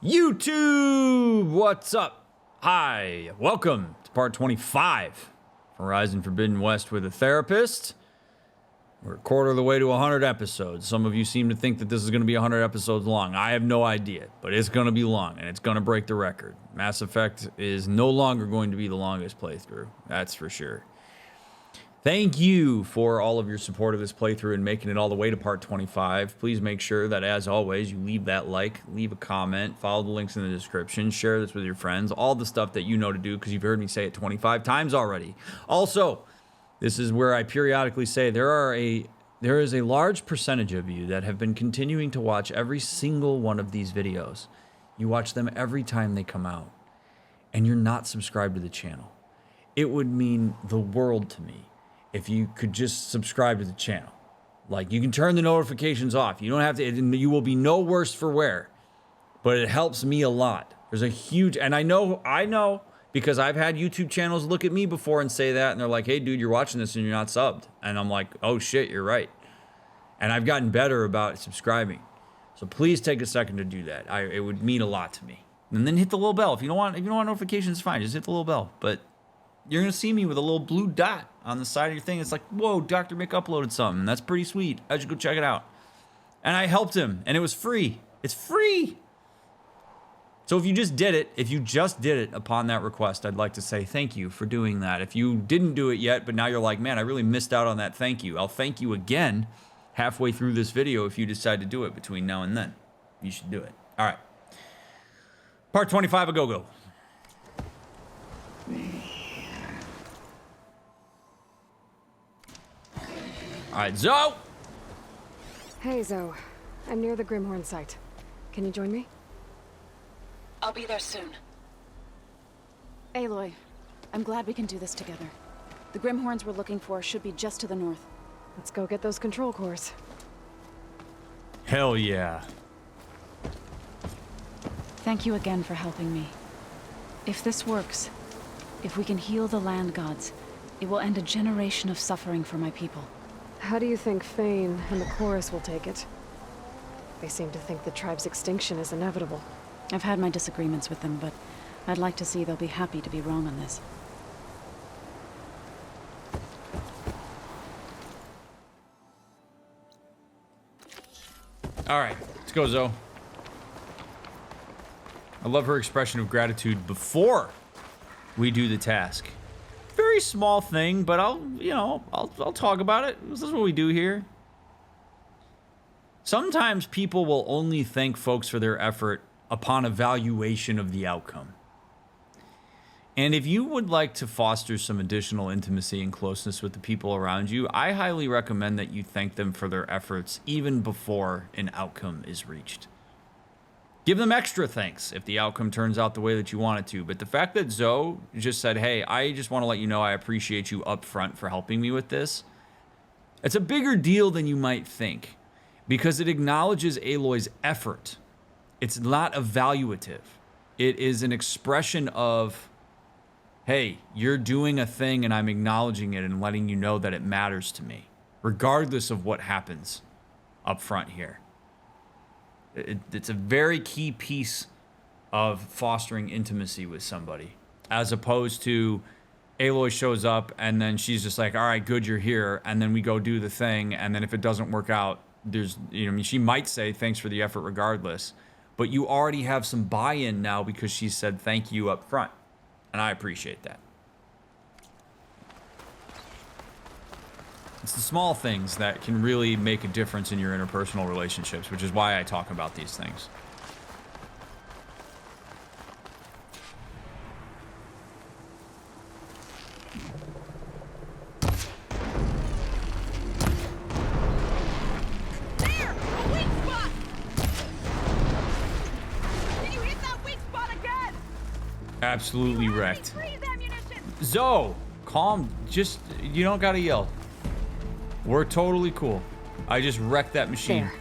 YouTube, what's up? Hi, welcome to part 25 from Horizon Forbidden West with a Therapist. We're a quarter of the way to 100 episodes. Some of you seem to think that this is going to be 100 episodes long. I have no idea, but it's going to be long, and it's going to break the record. Mass Effect is no longer going to be the longest playthrough, that's for sure. Thank you for all of your support of this playthrough and making it all the way to part 25. Please make sure that, as always, you leave that like, leave a comment, follow the links in the description, share this with your friends, all the stuff that you know to do because you've heard me say it 25 times already. Also, this is where I periodically say there is a large percentage of you that have been continuing to watch every single one of these videos. You watch them every time they come out, and you're not subscribed to the channel. It would mean the world to me if you could just subscribe to the channel. Like, you can turn the notifications off. You don't have to, you will be no worse for wear. But it helps me a lot. There's a huge, and I know, because I've had YouTube channels look at me before and say that, and they're like, hey dude, you're watching this and you're not subbed. And I'm like, oh shit, you're right. And I've gotten better about subscribing. So please take a second to do that. It would mean a lot to me. And then hit the little bell. If you don't want notifications, fine, just hit the little bell. But you're gonna see me with a little blue dot on the side of your thing. It's like, whoa, DrMick uploaded something. That's pretty sweet. I should go check it out. And I helped him, and it was free. It's free. So if you just did it upon that request, I'd like to say thank you for doing that. If you didn't do it yet, but now you're like, man, I really missed out on that thank you, I'll thank you again halfway through this video if you decide to do it between now and then. You should do it. All right. Part 25, a go-go. Alright, Zoe! Hey, Zoe. I'm near the Grimhorn site. Can you join me? I'll be there soon. Aloy, I'm glad we can do this together. The Grimhorns we're looking for should be just to the north. Let's go get those control cores. Hell yeah. Thank you again for helping me. If this works, if we can heal the land gods, it will end a generation of suffering for my people. How do you think Fane and the Chorus will take it? They seem to think the tribe's extinction is inevitable. I've had my disagreements with them, but I'd like to see they'll be happy to be wrong on this. Alright, let's go, Zoe. I love her expression of gratitude before we do the task. Very small thing, but I'll talk about it. This is what we do here. Sometimes people will only thank folks for their effort upon evaluation of the outcome. And if you would like to foster some additional intimacy and closeness with the people around you, I highly recommend that you thank them for their efforts even before an outcome is reached. Give them extra thanks if the outcome turns out the way that you want it to. But the fact that Zoe just said, hey, I just want to let you know I appreciate you up front for helping me with this. It's a bigger deal than you might think because it acknowledges Aloy's effort. It's not evaluative. It is an expression of, hey, you're doing a thing and I'm acknowledging it and letting you know that it matters to me, regardless of what happens up front here. It's a very key piece of fostering intimacy with somebody, as opposed to Aloy shows up and then she's just like, all right, good, you're here. And then we go do the thing. And then if it doesn't work out, she might say thanks for the effort regardless, but you already have some buy-in now because she said thank you up front. And I appreciate that. It's the small things that can really make a difference in your interpersonal relationships, which is why I talk about these things. There! A weak spot! Can you hit that weak spot again? Absolutely wrecked. Freeze ammunition! Zoe, calm. You don't gotta yell. We're totally cool. I just wrecked that machine. There.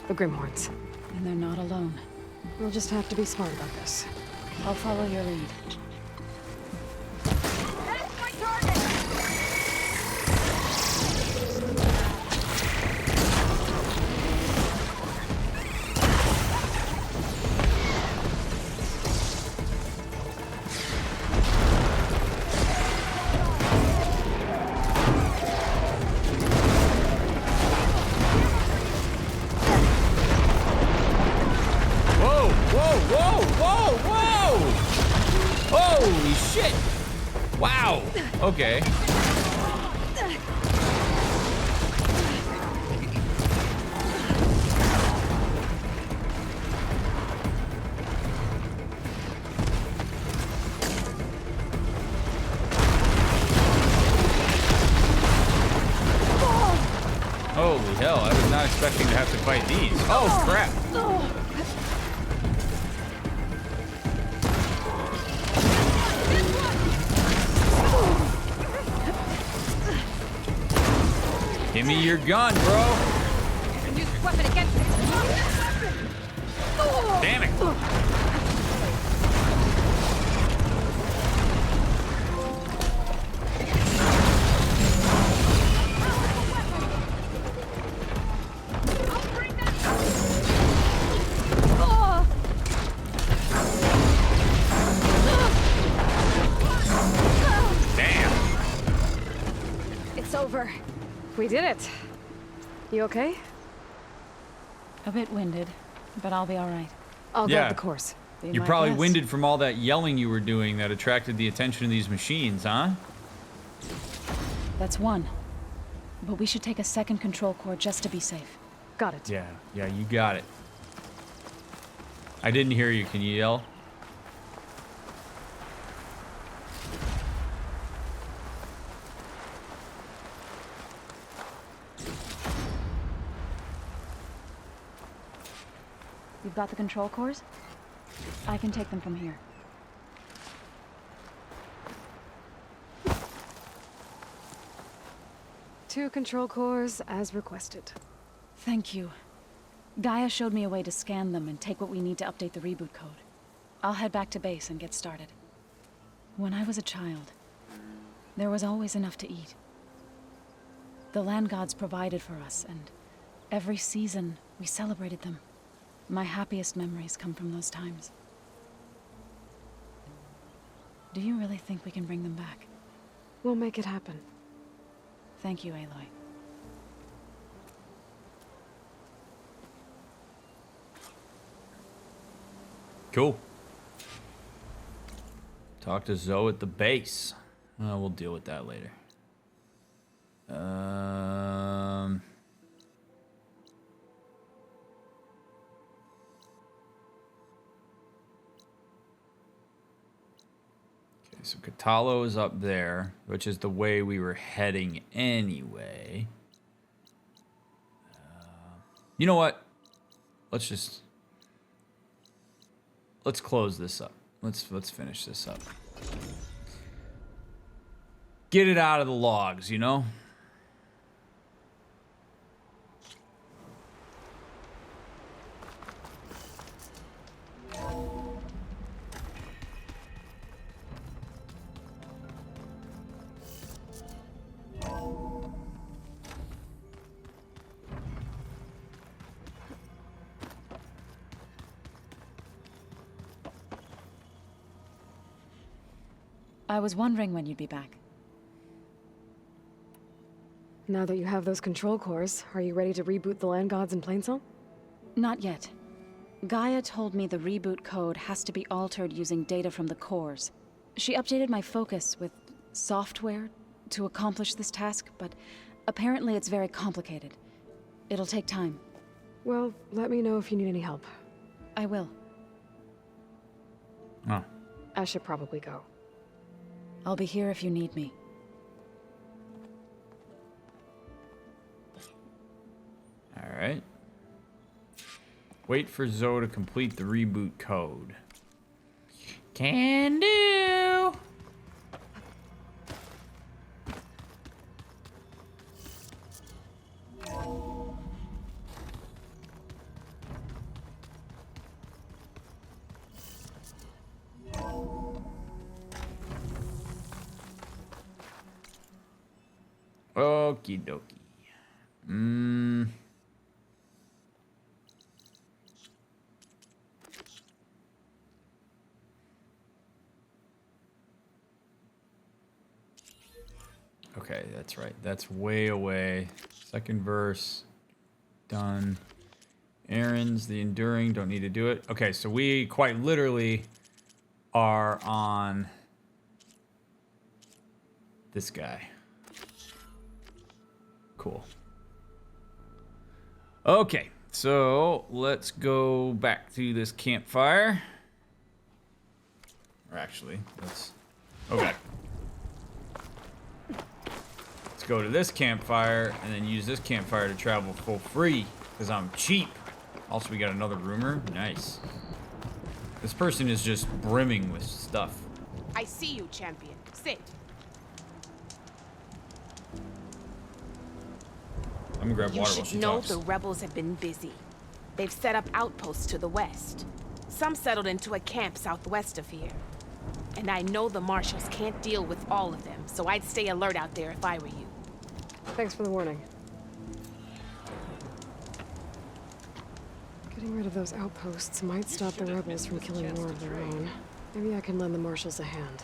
The Grimhorns. And they're not alone. We'll just have to be smart about this. I'll follow your lead. That's my target! Holy shit! Wow. Okay. Holy hell, I was not expecting to have to fight these. Oh, crap. Give me your gun, bro. Use this weapon against it. Damn it. It's over. We did it. You okay? A bit winded, but I'll be all right. I'll Yeah. grab the course. Be You're my probably guest. winded from all that yelling you were doing that attracted the attention of these machines, huh? That's one. But we should take a second control core just to be safe. Got it. Yeah, you got it. I didn't hear you. Can you yell? You've got the control cores? I can take them from here. Two control cores as requested. Thank you. Gaia showed me a way to scan them and take what we need to update the reboot code. I'll head back to base and get started. When I was a child, there was always enough to eat. The land gods provided for us, and every season we celebrated them. My happiest memories come from those times. Do you really think we can bring them back? We'll make it happen. Thank you, Aloy. Cool. Talk to Zoe at the base. We'll deal with that later. Okay, so Katalo is up there, which is the way we were heading anyway. You know what? Let's close this up. Let's finish this up. Get it out of the logs, you know? I was wondering when you'd be back. Now that you have those control cores, are you ready to reboot the land gods in Plainsong? Not yet. Gaia told me the reboot code has to be altered using data from the cores. She updated my focus with software to accomplish this task, but apparently it's very complicated. It'll take time. Well, let me know if you need any help. I will. Oh. I should probably go. I'll be here if you need me. All right. Wait for Zoe to complete the reboot code. Can do. Okie dokie. Okay, that's right. That's way away. Second verse. Done. Errands, the enduring, don't need to do it. Okay, so we quite literally are on this guy. Cool. Okay, so let's go back to this campfire. Or actually, let's... Okay. Let's go to this campfire and then use this campfire to travel for free because I'm cheap. Also, we got another rumor. Nice. This person is just brimming with stuff. I see you, champion. Sit. I'm gonna grab You water while should she know talks. the rebels have been busy. They've set up outposts to the west. Some settled into a camp southwest of here. And I know the marshals can't deal with all of them, so I'd stay alert out there if I were you. Thanks for the warning. Getting rid of those outposts might stop the rebels from killing more of their own. Maybe I can lend the marshals a hand.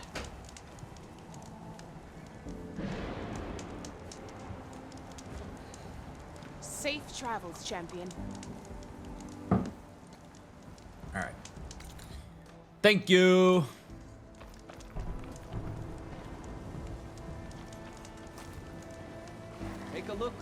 Safe travels, champion. All right. Thank you. Take a look.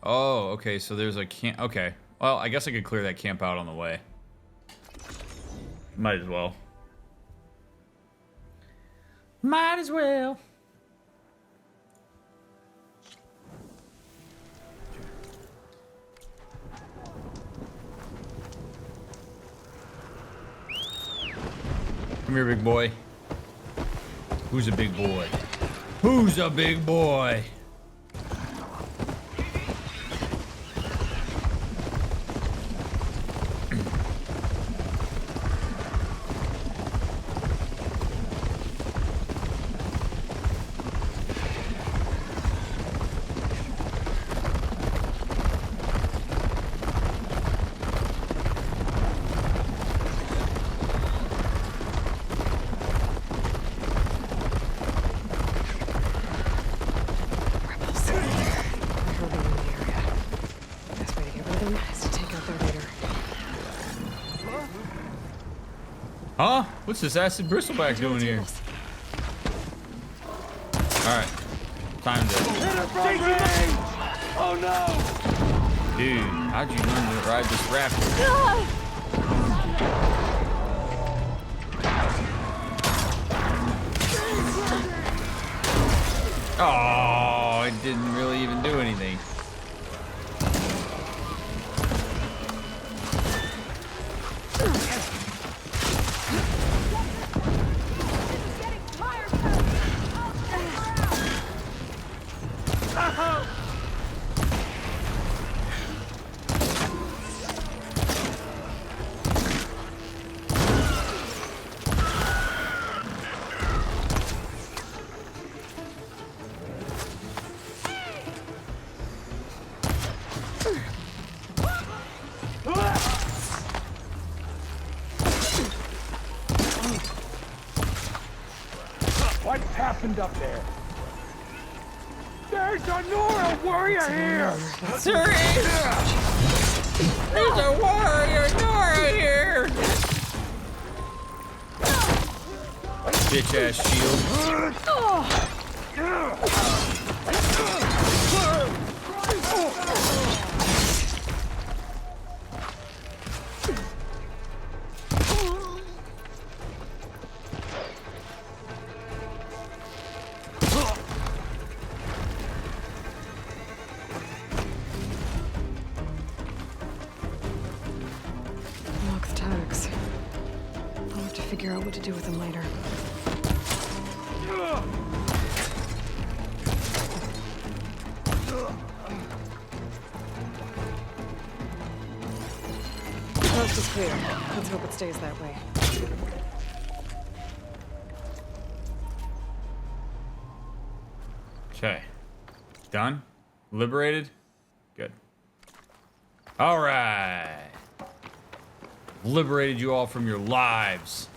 Oh, okay, so there's a camp. Okay. Well, I guess I could clear that camp out on the way. Might as well. Might as well. Come here, big boy. Who's a big boy? Who's a big boy? Huh? What's this acid bristleback doing here? Alright. Time to... Oh no! Dude, how'd you learn to ride this raptor? Oh, it didn't really even do anything. What happened up there? There's a Nora warrior here! There is! There's a warrior Nora here! Bitch ass shield. Lock the tags. I'll have to figure out what to do with them later. The coast is clear. Let's hope it stays that way. Okay. Done? Liberated? Good. Alright. Liberated you all from your lives.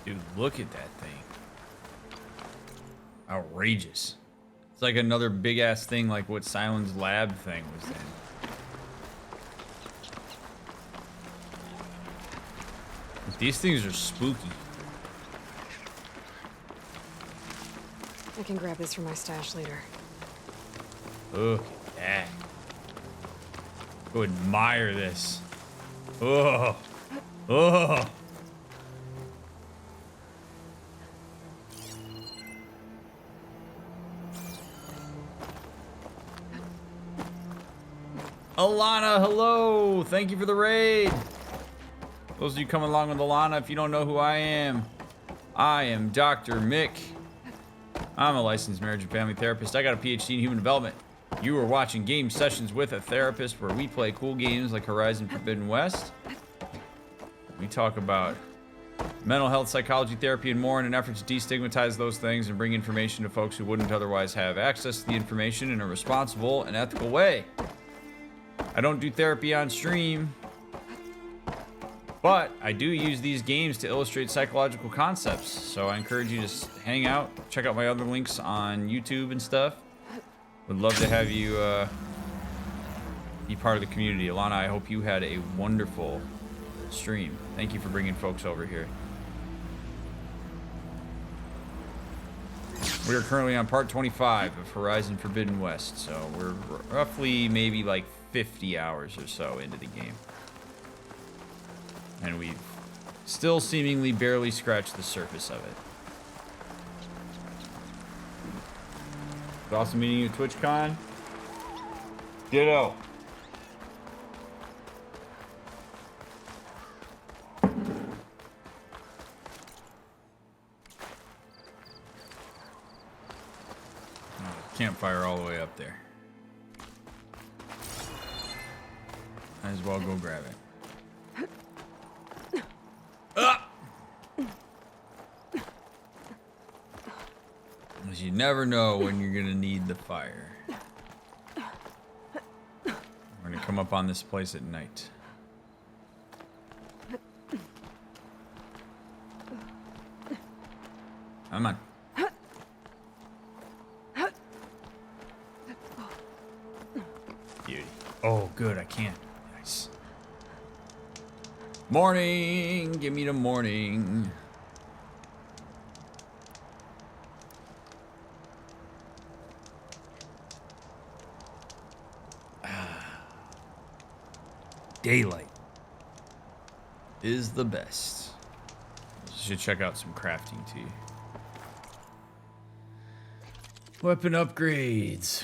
Dude, look at that thing. Outrageous. It's like another big ass thing like what Silen's lab thing was in. These things are spooky. I can grab this from my stash later. Look at that. Go admire this. Oh. Oh. Alana, hello. Thank you for the raid. Those of you coming along with Alana, if you don't know who I am DrMick. I'm a licensed marriage and family therapist. I got a PhD in human development. You are watching game sessions with a therapist where we play cool games like Horizon Forbidden West. We talk about mental health, psychology, therapy, and more in an effort to destigmatize those things and bring information to folks who wouldn't otherwise have access to the information in a responsible and ethical way. I don't do therapy on stream, but I do use these games to illustrate psychological concepts. So I encourage you to hang out, check out my other links on YouTube and stuff. Would love to have you be part of the community. Alana, I hope you had a wonderful stream. Thank you for bringing folks over here. We are currently on part 25 of Horizon Forbidden West, so we're roughly maybe like 50 hours or so into the game. And we've still seemingly barely scratched the surface of it. It's awesome meeting you at TwitchCon. Ditto. Campfire all the way up there. Might as well go grab it. Ah! Because you never know when you're gonna need the fire. We're gonna come up on this place at night. Come on. Beauty. Oh, good, I can't. Nice. Morning! Give me the morning. Daylight is the best. Should check out some crafting too. Weapon upgrades.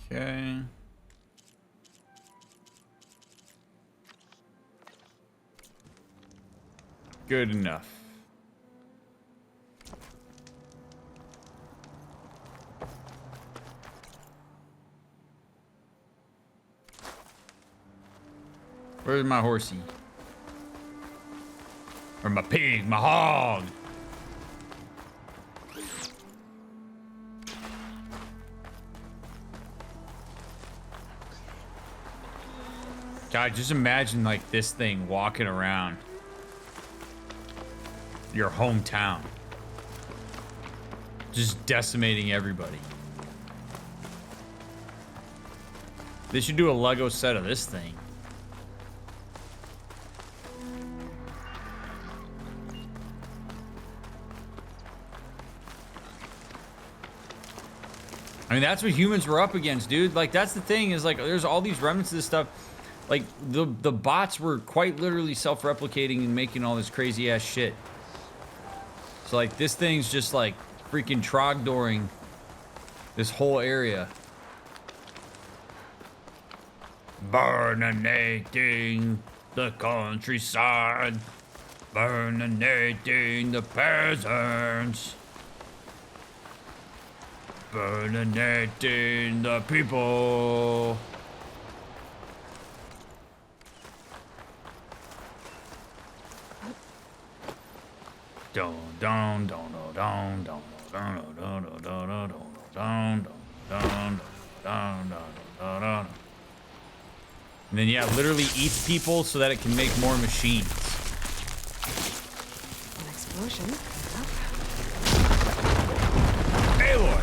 Okay. Good enough. Where's my horsey? Or my pig, my hog? God, just imagine like this thing walking around your hometown, just decimating everybody. They should do a Lego set of this thing. I mean, that's what humans were up against, dude. Like, that's the thing, is like there's all these remnants of this stuff. Like, the bots were quite literally self-replicating and making all this crazy ass shit. So like this thing's just like freaking trogdooring this whole area. Burninating the countryside. Burninating the peasants. Burninating the people. Don don don don don don don don don don don don don. And then yeah, literally eats people so that it can make more machines. An explosion. Aloy,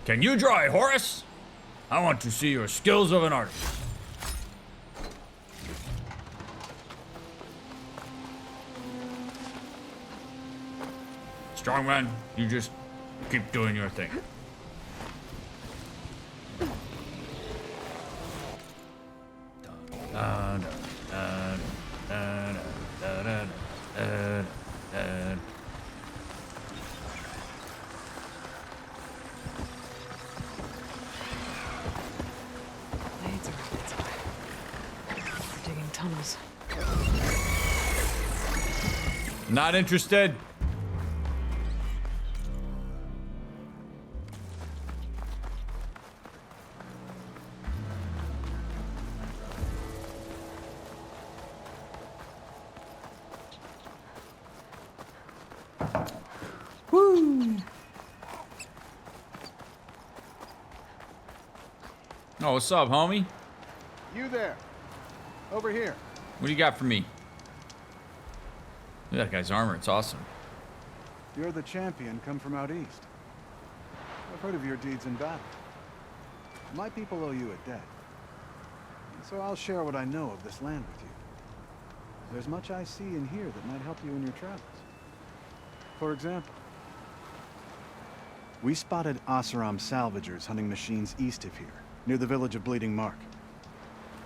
can you draw a horse? I want to see your skills of an artist. Strongman, you just keep doing your thing. Blades are digging tunnels. Not interested. Oh, what's up, homie? You there. Over here. What do you got for me? Look at that guy's armor. It's awesome. You're the champion come from out east. I've heard of your deeds in battle. My people owe you a debt. And so I'll share what I know of this land with you. There's much I see and hear that might help you in your travels. For example, we spotted Oseram salvagers hunting machines east of here, near the village of Bleeding Mark.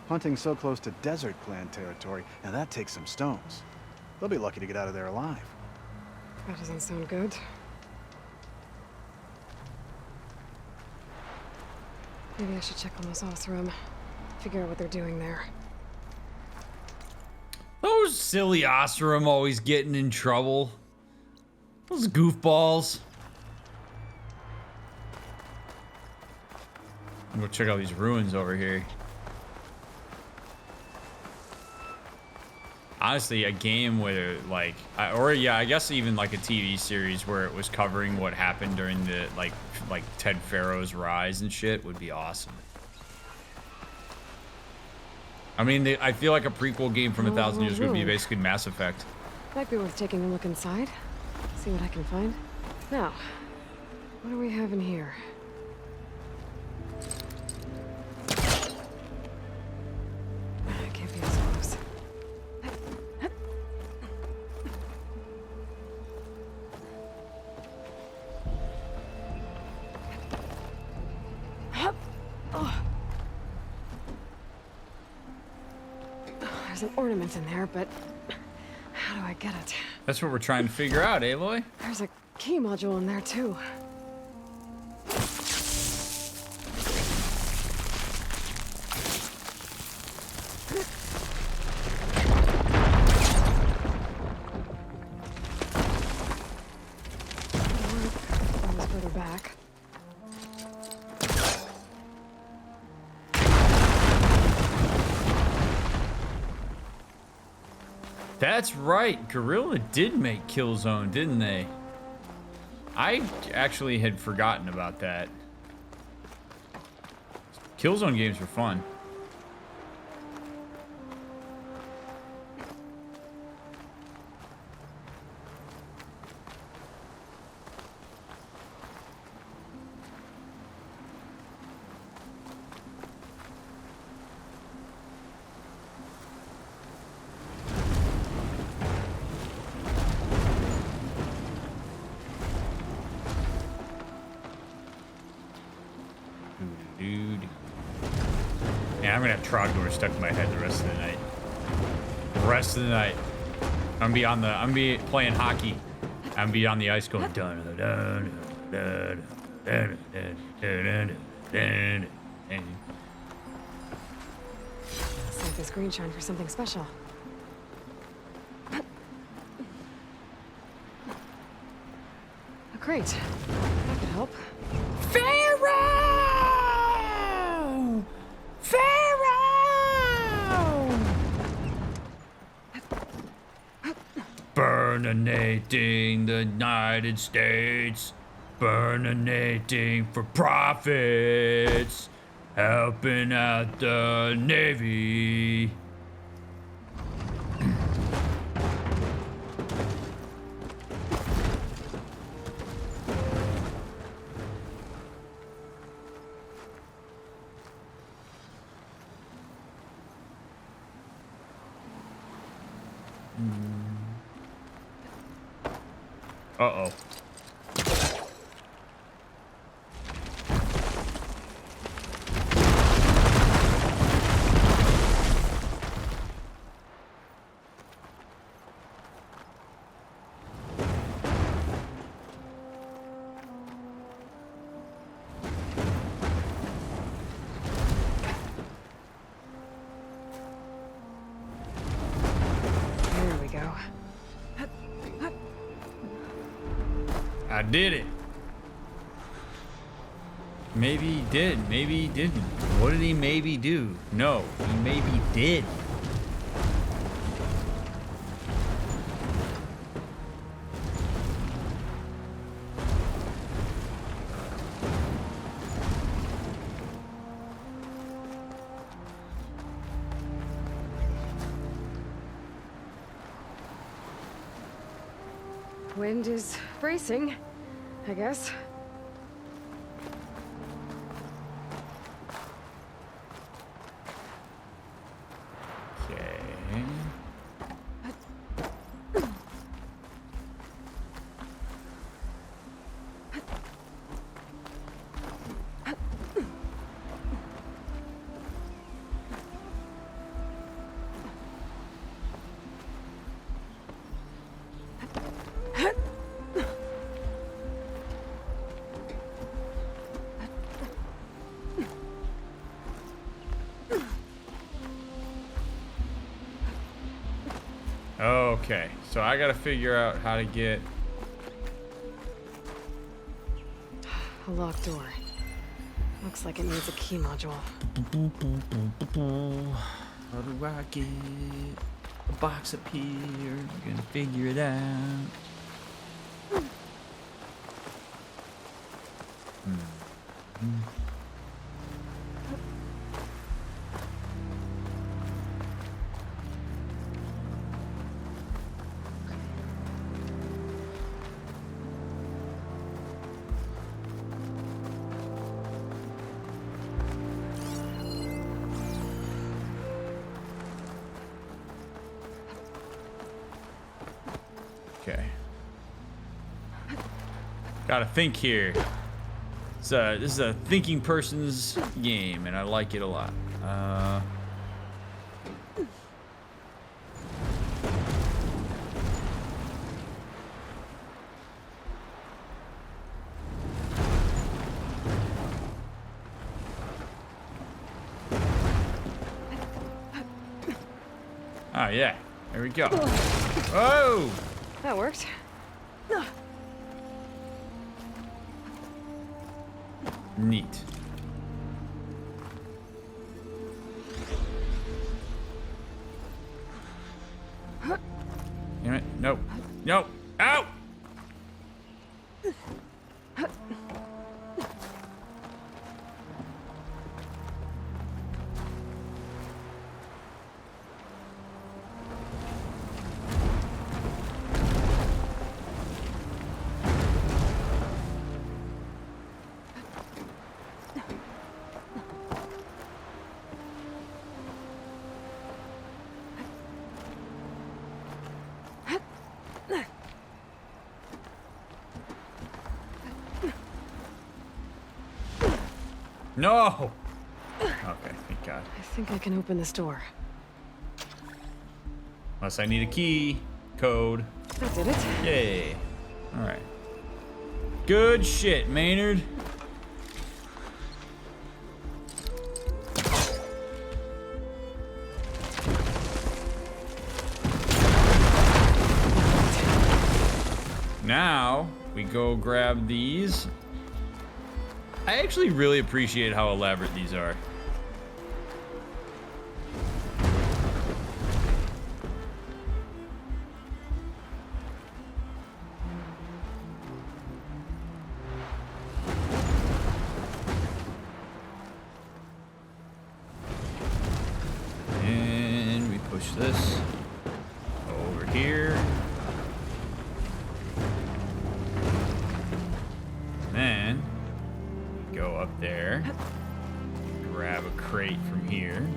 Hunting so close to Desert Clan territory, now that takes some stones. They'll be lucky to get out of there alive. That doesn't sound good. Maybe I should check on those Oseram. Figure out what they're doing there. Those silly Oseram always getting in trouble. Those goofballs. I'm gonna check out these ruins over here. Honestly, a game where like, I guess even like a TV series where it was covering what happened during the like Ted Pharaoh's rise and shit would be awesome. I mean, I feel like a prequel game from 1,000 years would be basically Mass Effect. Might be worth taking a look inside. See what I can find. Now, what do we have in here? It can't be as close. There's an ornament in there, but how do I get it? That's what we're trying to figure out, Aloy. There's a key module in there, too. That was further back. That's right. Guerrilla did make Killzone, didn't they? I actually had forgotten about that. Killzone games were fun. Yeah, I'm gonna have Trogdor stuck in my head the rest of the night. The rest of the night. I'm gonna be playing hockey. I'm be on the ice going dun dun dun dun dun dun dun dun dun. Save this green shine for something special. A crate. That could help. Pharaoh! Pharaoh! Burninating the United States. Burninating for profits. Helping out the Navy. Uh-oh. There we go. I did it. Maybe he did. Maybe he didn't. What did he maybe do? No, he maybe did. Wind is bracing, I guess. Okay. Okay, so I gotta figure out how to get... A locked door. Looks like it needs a key module. How do I get a box up here? I'm gonna figure it out. Okay. Gotta think here. This is a thinking person's game, and I like it a lot. Oh yeah, there we go. Whoa! That worked. Neat. Damn it. Nope. Nope. Out! No! Okay, thank God. I think I can open this door. Unless I need a key code. That did it. Yay. All right. Good shit, Maynard. Now we go grab these. I actually really appreciate how elaborate these are. And we push this over here. Then go up there, grab a crate from here.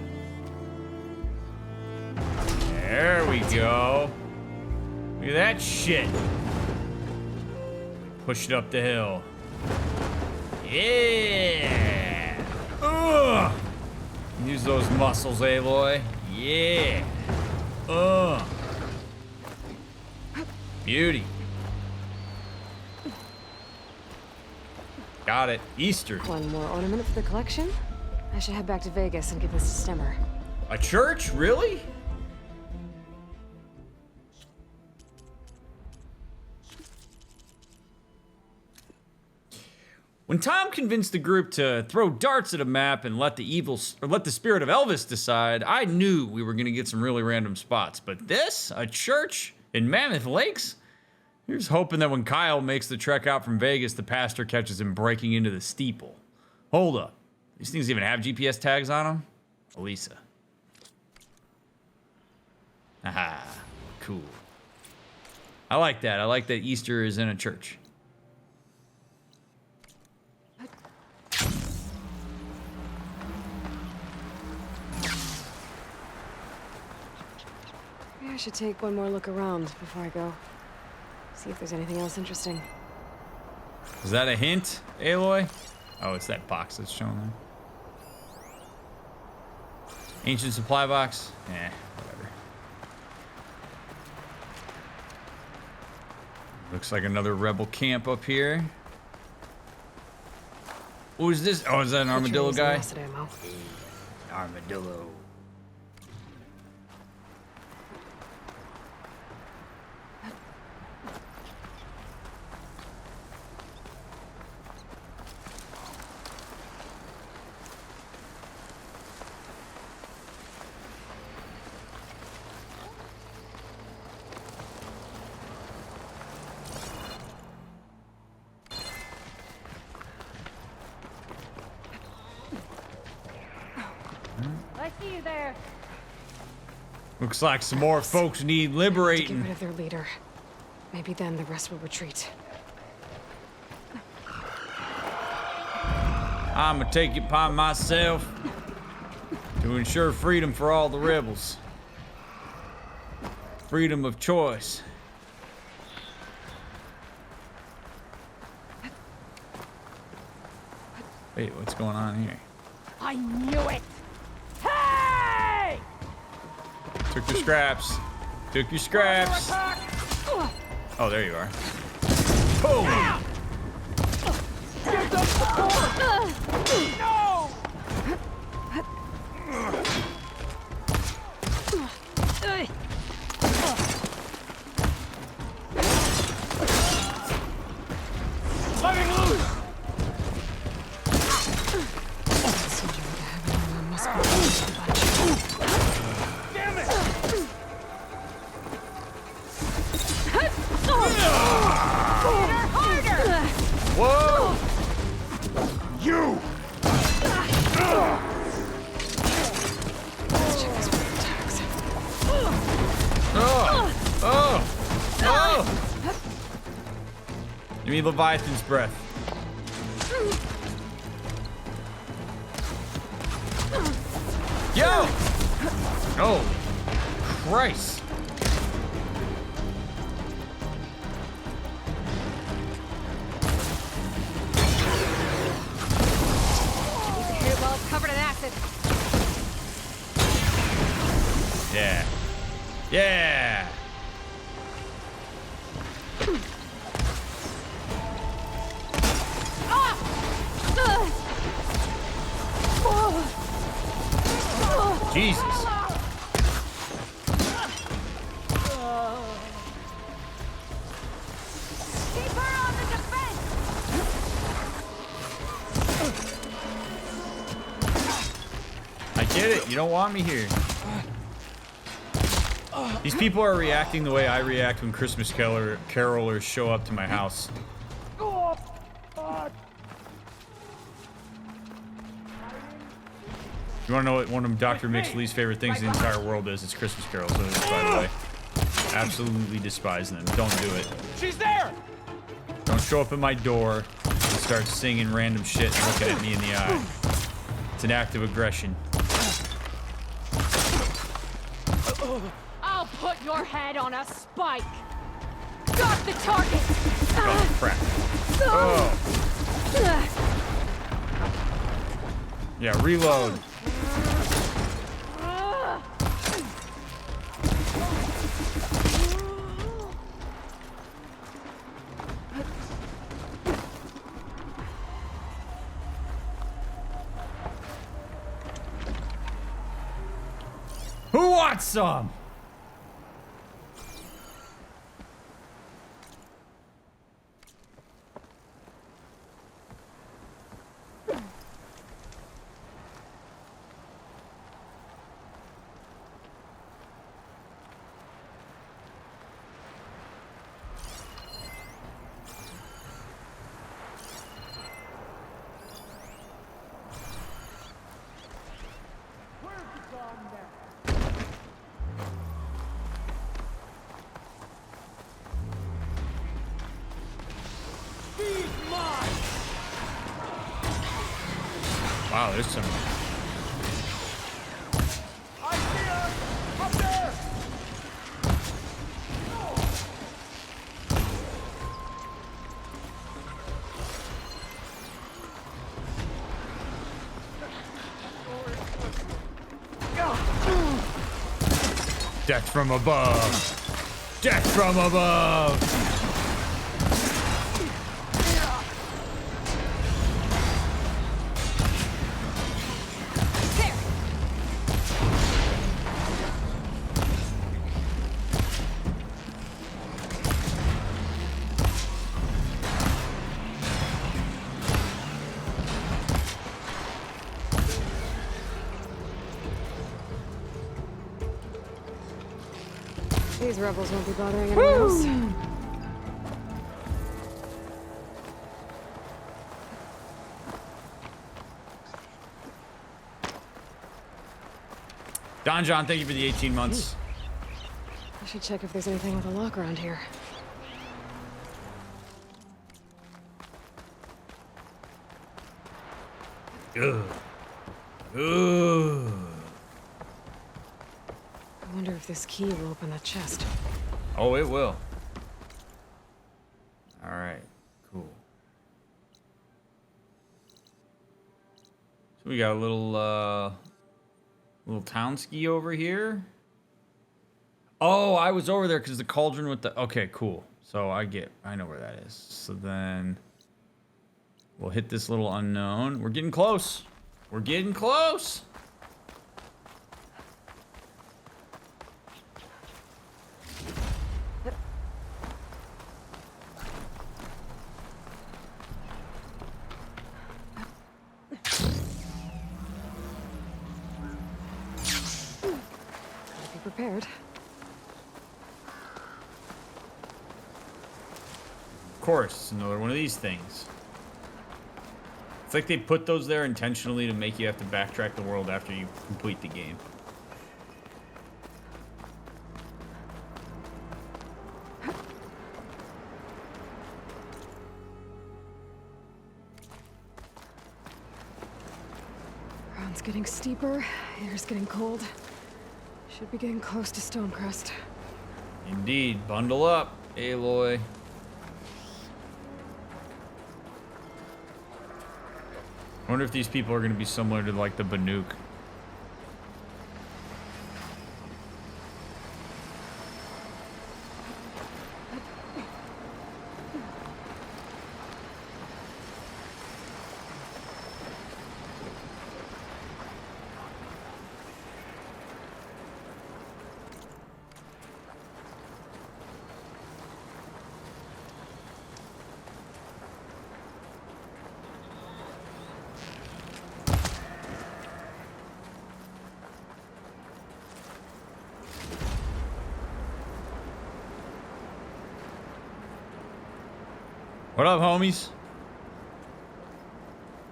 There we go. Look at that shit. Push it up the hill. Yeah. Ugh. Use those muscles, Aloy. Yeah. Ugh. Beauty. Got it. Easter. One more ornament for the collection? I should head back to Vegas and give this to Stemmer. A church? Really? When Tom convinced the group to throw darts at a map and let the spirit of Elvis decide, I knew we were gonna get some really random spots. But this? A church in Mammoth Lakes? Here's hoping that when Kyle makes the trek out from Vegas, the pastor catches him breaking into the steeple. Hold up. These things even have GPS tags on them? Elisa. Aha. Cool. I like that. I like that Easter is in a church. Maybe I should take one more look around before I go. See if there's anything else interesting. Is that a hint, Aloy? Oh, it's that box that's shown there. Ancient supply box? Eh, whatever. Looks like another rebel camp up here. What is this? Oh, is that an armadillo guy? Ammo. Armadillo. I see you there. Looks like some more folks need To get liberating. rid of their leader. Maybe then the rest will retreat. I'ma take it upon myself to ensure freedom for all the rebels. Freedom of choice. Wait, what's going on here? I knew it! Hey! Took your scraps. Took your scraps. Oh, there you are. Boom! No! Letting loose! Damn it! Whoa! You! Let's check this with the tags. Oh! Oh! Oh! Give me Leviathan's breath. Yo! Oh! Christ! Well covered in acid. Yeah. Yeah! Jesus. Keep her on the defense! I get it. You don't want me here. These people are reacting the way I react when Christmas carolers show up to my house. You want to know what one of DrMick's least favorite things in the entire world is? It's Christmas carols, by the way. Absolutely despise them. Don't do it. She's there! Don't show up at my door and start singing random shit and looking at me in the eye. It's an act of aggression. I'll put your head on a spike. Got the target. Oh, crap. Oh. Yeah, reload. Who wants some? Wow, there's some. I see her! Up there! Death from above. Death from above. These rebels won't be bothering anyone else. Don John, thank you for the 18 months. I should check if there's anything with a lock around here. Ugh. Ugh. I wonder if this key will open that chest. Oh, it will. All right, cool. So we got a little town ski over here. Oh, I was over there because the cauldron with the. Okay, cool. So I know where that is. So then we'll hit this little unknown. We're getting close. We're getting close. Be prepared. Of course, it's another one of these things. It's like they put those there intentionally to make you have to backtrack the world after you complete the game. Ground's getting steeper, air's getting cold. Should be getting close to Stonecrest. Indeed. Bundle up, Aloy. I wonder if these people are going to be similar to, like, the Banuk. What up, homies?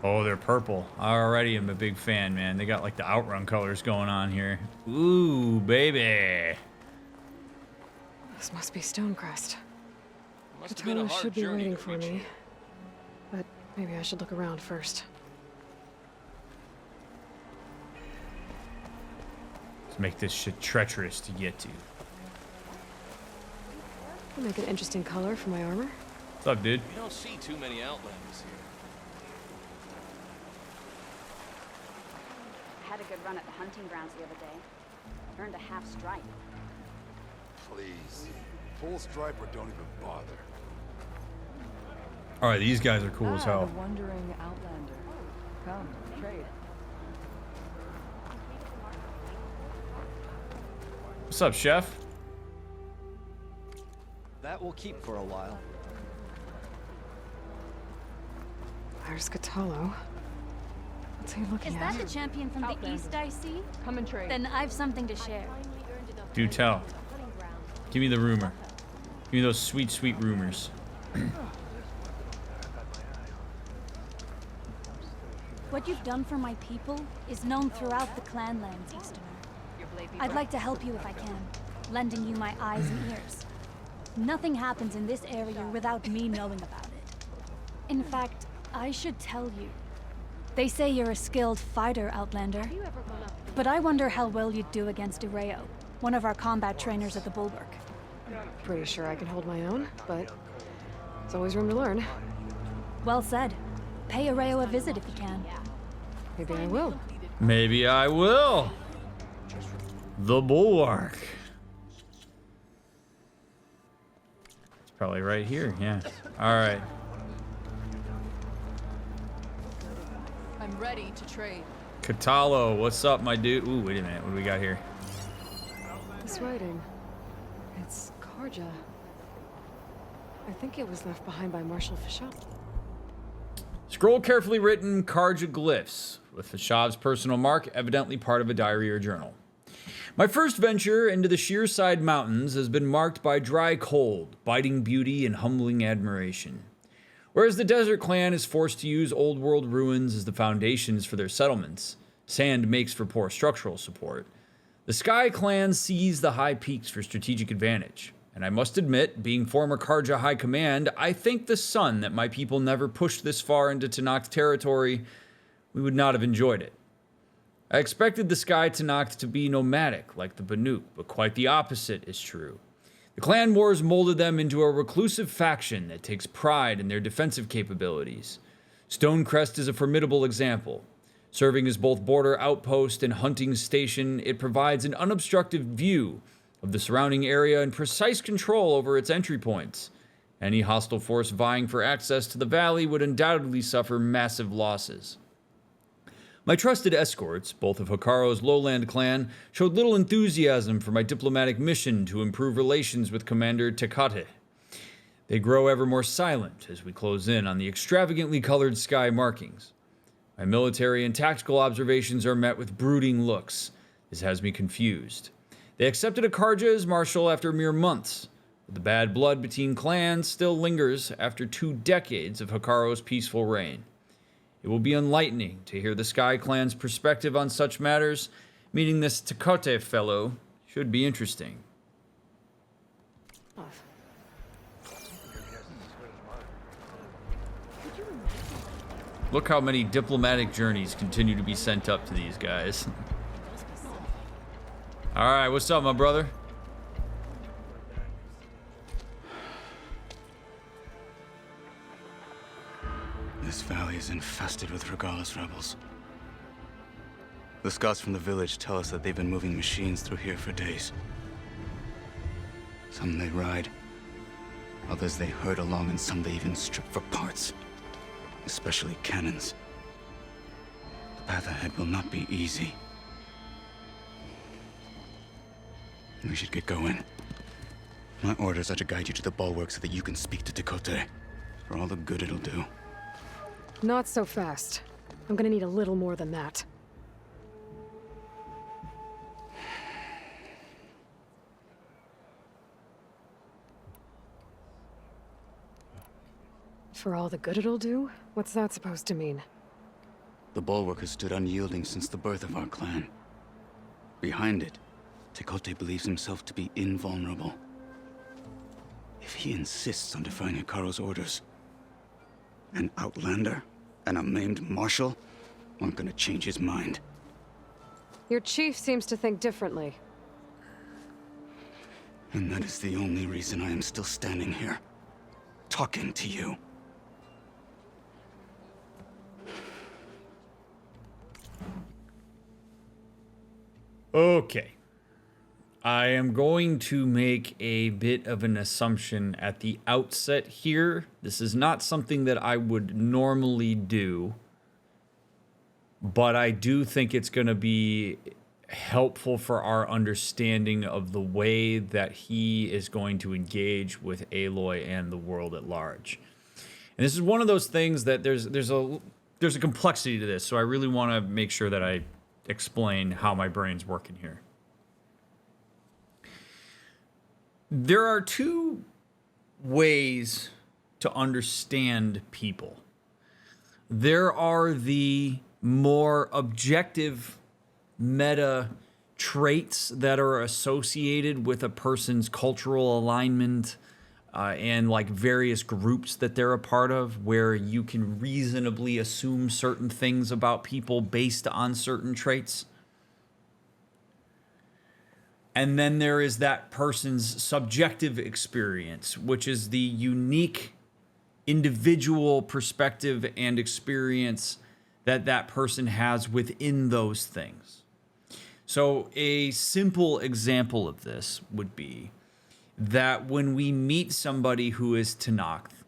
Oh, they're purple. I already am a big fan, man. They got like the Outrun colors going on here. Ooh, baby. This must be Stonecrest. Must have been a Katana hard should be journey waiting to for reach me. here. But maybe I should look around first. Let's make this shit treacherous to get to. I'll make an interesting color for my armor. What's up, dude? You don't see too many outlanders here. I had a good run at the hunting grounds the other day. Earned a half stripe. Please. Full stripe or don't even bother. All right, these guys are cool as hell. The wandering outlander. Come, trade. What's up, chef? That will keep for a while. There's Catallo. What's he looking Is at? that the champion from the east I see? Come and trade. Then I've something to share. Do tell. Give me the rumor. Give me those sweet, sweet rumors. What you've done for my people is known throughout the clanlands, Easterner. I'd like to help you if I can, lending you my eyes and ears. Nothing happens in this area without me knowing about it. In fact, I should tell you. They say you're a skilled fighter, Outlander. But I wonder how well you'd do against Areo, one of our combat trainers at the Bulwark. Pretty sure I can hold my own, but there's always room to learn. Well said. Pay Areo a visit if you can. Maybe I will. Maybe I will. The Bulwark. It's probably right here, yeah. All right. I'm ready to trade. Catallo, what's up, my dude? Ooh, wait a minute. What do we got here? This writing. It's Karja. I think it was left behind by Marshal Fashab. Scroll carefully written Karja glyphs, with Fashab's personal mark evidently part of a diary or journal. My first venture into the Shearside Mountains has been marked by dry cold, biting beauty, and humbling admiration. Whereas the Desert Clan is forced to use old world ruins as the foundations for their settlements, sand makes for poor structural support, the Sky Clan sees the high peaks for strategic advantage. And I must admit, being former Karja High Command, I thank the sun that my people never pushed this far into Tenakth territory. We would not have enjoyed it. I expected the Sky Tenakth to be nomadic, like the Banuk, but quite the opposite is true. The clan wars molded them into a reclusive faction that takes pride in their defensive capabilities. Stonecrest is a formidable example. Serving as both border outpost and hunting station, it provides an unobstructed view of the surrounding area and precise control over its entry points. Any hostile force vying for access to the valley would undoubtedly suffer massive losses. My trusted escorts, both of Hikaro's lowland clan, showed little enthusiasm for my diplomatic mission to improve relations with Commander Tecate. They grow ever more silent as we close in on the extravagantly colored sky markings. My military and tactical observations are met with brooding looks. This has me confused. They accepted a Karja as marshal after mere months, but the bad blood between clans still lingers after 2 decades of Hikaro's peaceful reign. It will be enlightening to hear the Sky Clan's perspective on such matters, meaning this Tecate fellow should be interesting. Look how many diplomatic journeys continue to be sent up to these guys. All right, what's up, my brother? This valley is infested with Regalis rebels. The scouts from the village tell us that they've been moving machines through here for days. Some they ride, others they herd along, and some they even strip for parts. Especially cannons. The path ahead will not be easy. We should get going. My orders are to guide you to the bulwark so that you can speak to Tecate. For all the good it'll do. Not so fast. I'm gonna need a little more than that. For all the good it'll do? What's that supposed to mean? The Bulwark has stood unyielding since the birth of our clan. Behind it, Tekote believes himself to be invulnerable. If he insists on defying Hikaru's orders, an outlander and a maimed marshal aren't gonna change his mind. Your chief seems to think differently. And that is the only reason I am still standing here, talking to you. Okay. I am going to make a bit of an assumption at the outset here. This is not something that I would normally do, but I do think it's going to be helpful for our understanding of the way that he is going to engage with Aloy and the world at large. And this is one of those things that there's a complexity to this, so I really want to make sure that I explain how my brain's working here. There are two ways to understand people. There are the more objective meta traits that are associated with a person's cultural alignment and like various groups that they're a part of, where you can reasonably assume certain things about people based on certain traits. And then there is that person's subjective experience, which is the unique individual perspective and experience that that person has within those things. So a simple example of this would be that when we meet somebody who is Tenakth,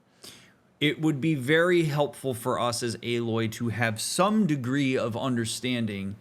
it would be very helpful for us as Aloy to have some degree of understanding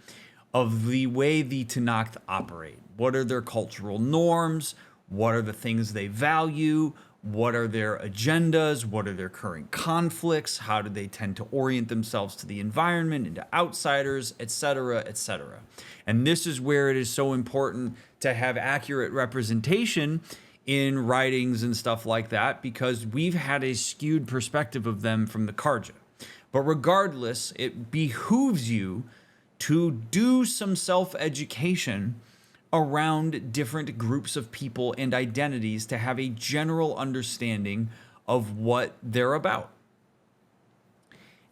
of the way the Tenakth operate. What are their cultural norms? What are the things they value? What are their agendas? What are their current conflicts? How do they tend to orient themselves to the environment and to outsiders, etc., etc. And this is where it is so important to have accurate representation in writings and stuff like that, because we've had a skewed perspective of them from the Karja. But regardless, it behooves you to do some self-education around different groups of people and identities to have a general understanding of what they're about.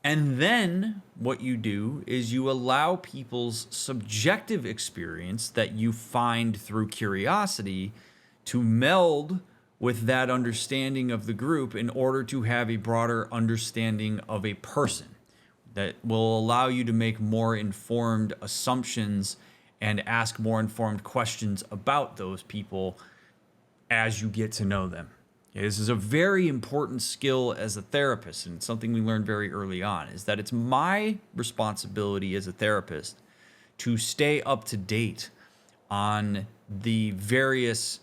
And then what you do is you allow people's subjective experience that you find through curiosity to meld with that understanding of the group in order to have a broader understanding of a person that will allow you to make more informed assumptions and ask more informed questions about those people as you get to know them. This is a very important skill as a therapist, and it's something we learned very early on, is that it's my responsibility as a therapist to stay up to date on the various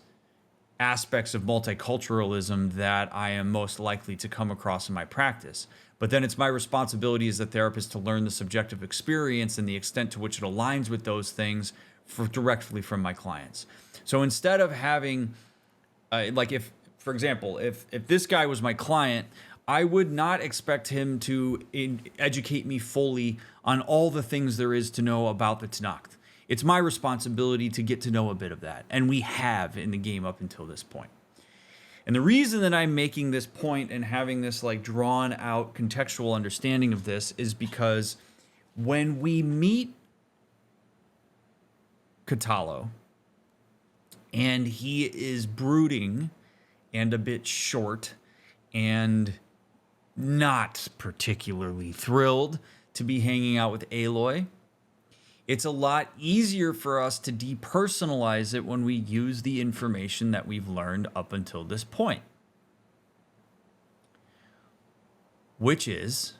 aspects of multiculturalism that I am most likely to come across in my practice. But then it's my responsibility as a therapist to learn the subjective experience and the extent to which it aligns with those things directly from my clients. So instead of having, like if, for example, if this guy was my client, I would not expect him to educate me fully on all the things there is to know about the Tenakth. It's my responsibility to get to know a bit of that, and we have in the game up until this point. And the reason that I'm making this point and having this like drawn out contextual understanding of this is because when we meet Katalo and he is brooding and a bit short and not particularly thrilled to be hanging out with Aloy, it's a lot easier for us to depersonalize it when we use the information that we've learned up until this point. Which is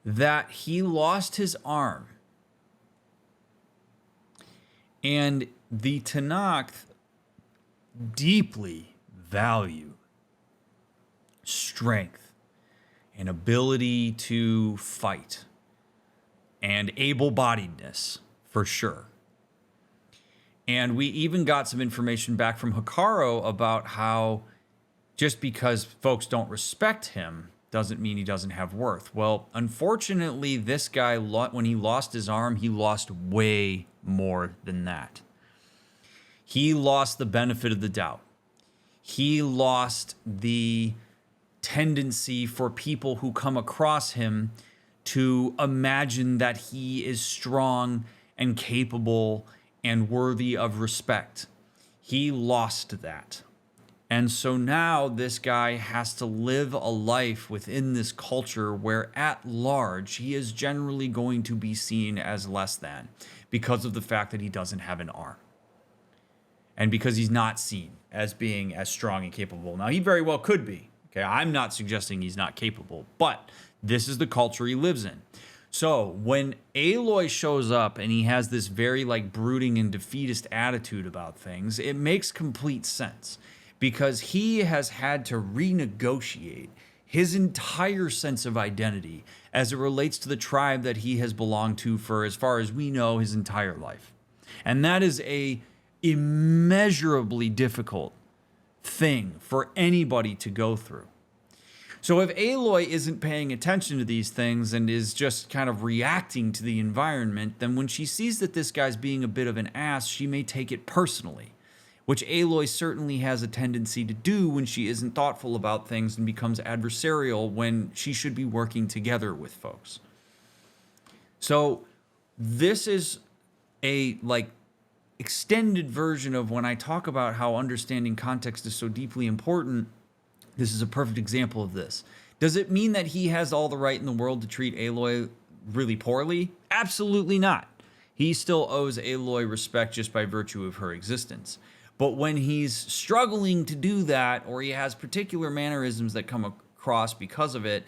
that he lost his arm. And the Tenakth deeply value strength and ability to fight and able-bodiedness, for sure. And we even got some information back from Hikaru about how just because folks don't respect him doesn't mean he doesn't have worth. Well, unfortunately, this guy, when he lost his arm, he lost way more than that. He lost the benefit of the doubt. He lost the tendency for people who come across him to imagine that he is strong and capable and worthy of respect. He lost that. And so now this guy has to live a life within this culture where at large he is generally going to be seen as less than because of the fact that he doesn't have an arm. And because he's not seen as being as strong and capable. Now, he very well could be. Okay, I'm not suggesting he's not capable, but this is the culture he lives in. So when Aloy shows up and he has this very like brooding and defeatist attitude about things, it makes complete sense because he has had to renegotiate his entire sense of identity as it relates to the tribe that he has belonged to for, as far as we know, his entire life. And that is a immeasurably difficult thing for anybody to go through. So if Aloy isn't paying attention to these things and is just kind of reacting to the environment, then when she sees that this guy's being a bit of an ass, she may take it personally, which Aloy certainly has a tendency to do when she isn't thoughtful about things and becomes adversarial when she should be working together with folks. So this is a like extended version of when I talk about how understanding context is so deeply important. This is a perfect example of this. Does it mean that he has all the right in the world to treat Aloy really poorly? Absolutely not. He still owes Aloy respect just by virtue of her existence. But when he's struggling to do that, or he has particular mannerisms that come across because of it,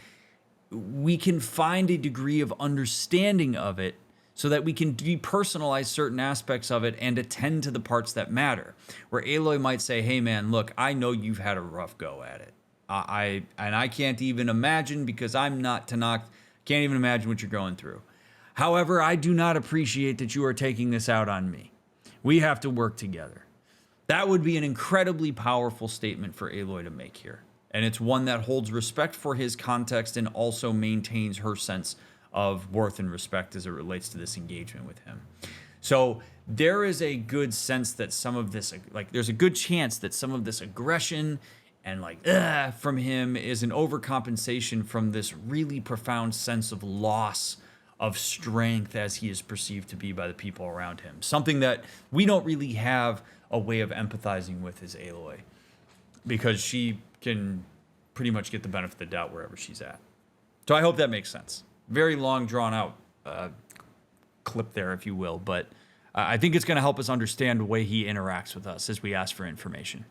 we can find a degree of understanding of it so that we can depersonalize certain aspects of it and attend to the parts that matter. Where Aloy might say, hey man, look, I know you've had a rough go at it. I can't even imagine, because I'm not Tanakh, can't even imagine what you're going through. However, I do not appreciate that you are taking this out on me. We have to work together. That would be an incredibly powerful statement for Aloy to make here. And it's one that holds respect for his context and also maintains her sense of worth and respect as it relates to this engagement with him. So there is a good sense that some of this, like there's a good chance that some of this aggression and from him is an overcompensation from this really profound sense of loss of strength as he is perceived to be by the people around him. Something that we don't really have a way of empathizing with is Aloy, because she can pretty much get the benefit of the doubt wherever she's at. So I hope that makes sense. Very long, drawn out clip there, if you will, but I think it's going to help us understand the way he interacts with us as we ask for information.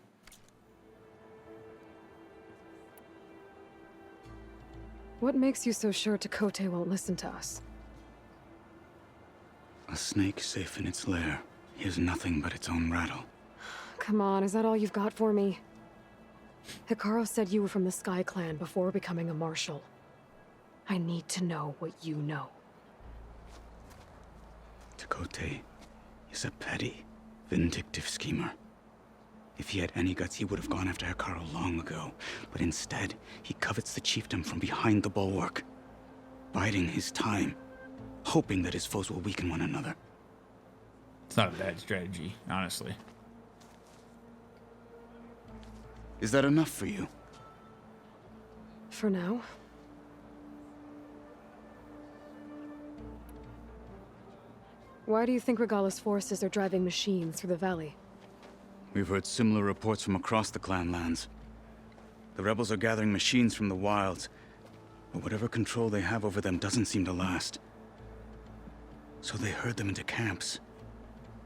What makes you so sure Tekote won't listen to us? A snake safe in its lair hears nothing but its own rattle. Come on, is that all you've got for me? Hikaru said you were from the Sky Clan before becoming a marshal. I need to know what you know. Tekote is a petty, vindictive schemer. If he had any guts, he would have gone after Hikaru long ago. But instead, he covets the chiefdom from behind the bulwark, biding his time, hoping that his foes will weaken one another. It's not a bad strategy, honestly. Is that enough for you? For now. Why do you think Regala's forces are driving machines through the valley? We've heard similar reports from across the clan lands. The rebels are gathering machines from the wilds, but whatever control they have over them doesn't seem to last. So they herd them into camps.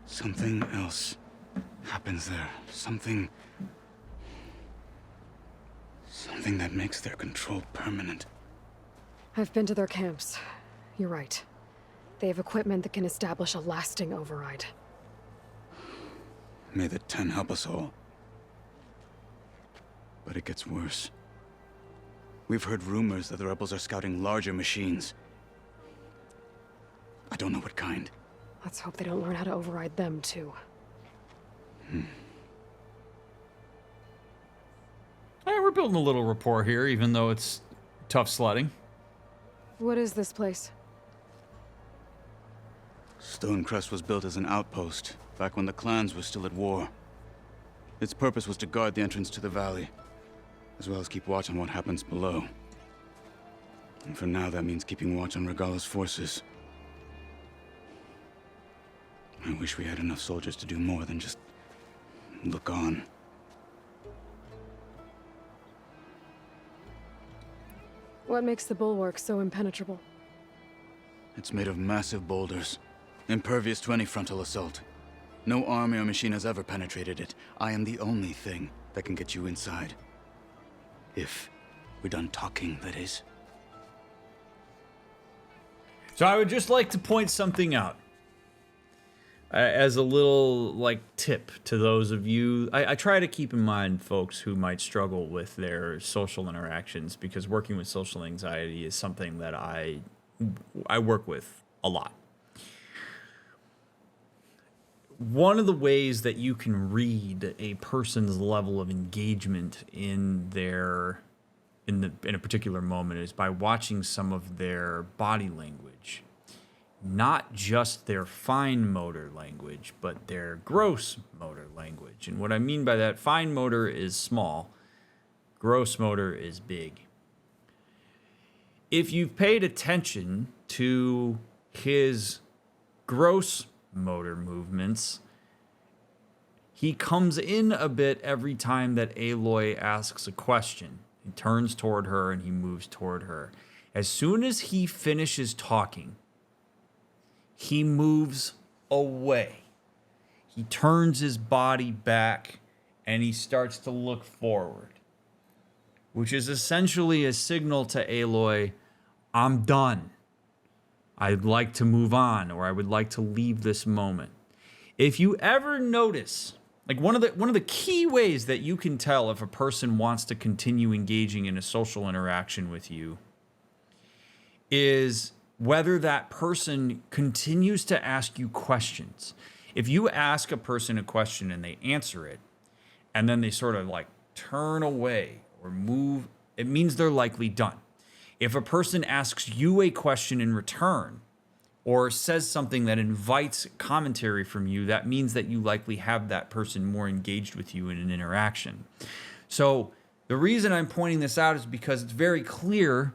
Something else happens there. Something that makes their control permanent. I've been to their camps. You're right. They have equipment that can establish a lasting override. May the Ten help us all. But it gets worse. We've heard rumors that the rebels are scouting larger machines. I don't know what kind. Let's hope they don't learn how to override them, too. Hey, we're we're building a little rapport here, even though it's tough sledding. What is this place? Stonecrest was built as an outpost, back when the clans were still at war. Its purpose was to guard the entrance to the valley, as well as keep watch on what happens below. And for now, that means keeping watch on Regala's forces. I wish we had enough soldiers to do more than just look on. What makes the bulwark so impenetrable? It's made of massive boulders, impervious to any frontal assault. No army or machine has ever penetrated it. I am the only thing that can get you inside. If we're done talking, that is. So I would just like to point something out. As a little, like, tip to those of you. I try to keep in mind folks who might struggle with their social interactions, because working with social anxiety is something that I work with a lot. One of the ways that you can read a person's level of engagement in a particular moment is by watching some of their body language. Not just their fine motor language, but their gross motor language. And what I mean by that, fine motor is small, gross motor is big. If you've paid attention to his gross motor movements, he comes in a bit every time that Aloy asks a question. He turns toward her and he moves toward her. As soon as he finishes talking, he moves away. He turns his body back and he starts to look forward, which is essentially a signal to Aloy, I'm done. I'd like to move on, or I would like to leave this moment. If you ever notice, like one of the key ways that you can tell if a person wants to continue engaging in a social interaction with you is whether that person continues to ask you questions. If you ask a person a question and they answer it, and then they sort of like turn away or move, it means they're likely done. If a person asks you a question in return or says something that invites commentary from you, that means that you likely have that person more engaged with you in an interaction. So the reason I'm pointing this out is because it's very clear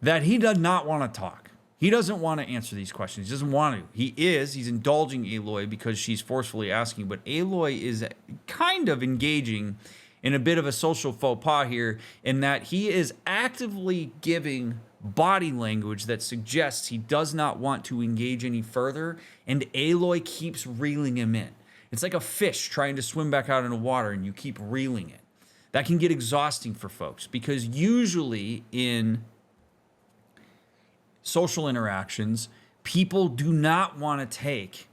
that he does not want to talk. He doesn't want to answer these questions. He doesn't want to. He's indulging Aloy because she's forcefully asking, but Aloy is kind of engaging in a bit of a social faux pas here, in that he is actively giving body language that suggests he does not want to engage any further, and Aloy keeps reeling him in. It's like a fish trying to swim back out into water and you keep reeling it. That can get exhausting for folks, because usually in social interactions, people do not want to take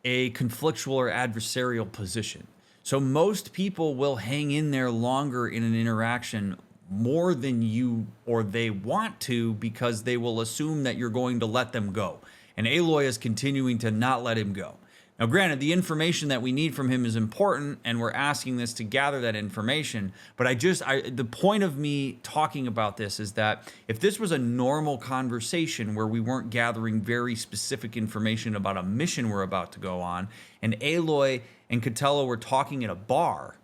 a conflictual or adversarial position. So most people will hang in there longer in an interaction more than you or they want to, because they will assume that you're going to let them go. And Aloy is continuing to not let him go. Now, granted, the information that we need from him is important, and we're asking this to gather that information. But the point of me talking about this is that if this was a normal conversation where we weren't gathering very specific information about a mission we're about to go on, and Aloy and Catello were talking at a bar,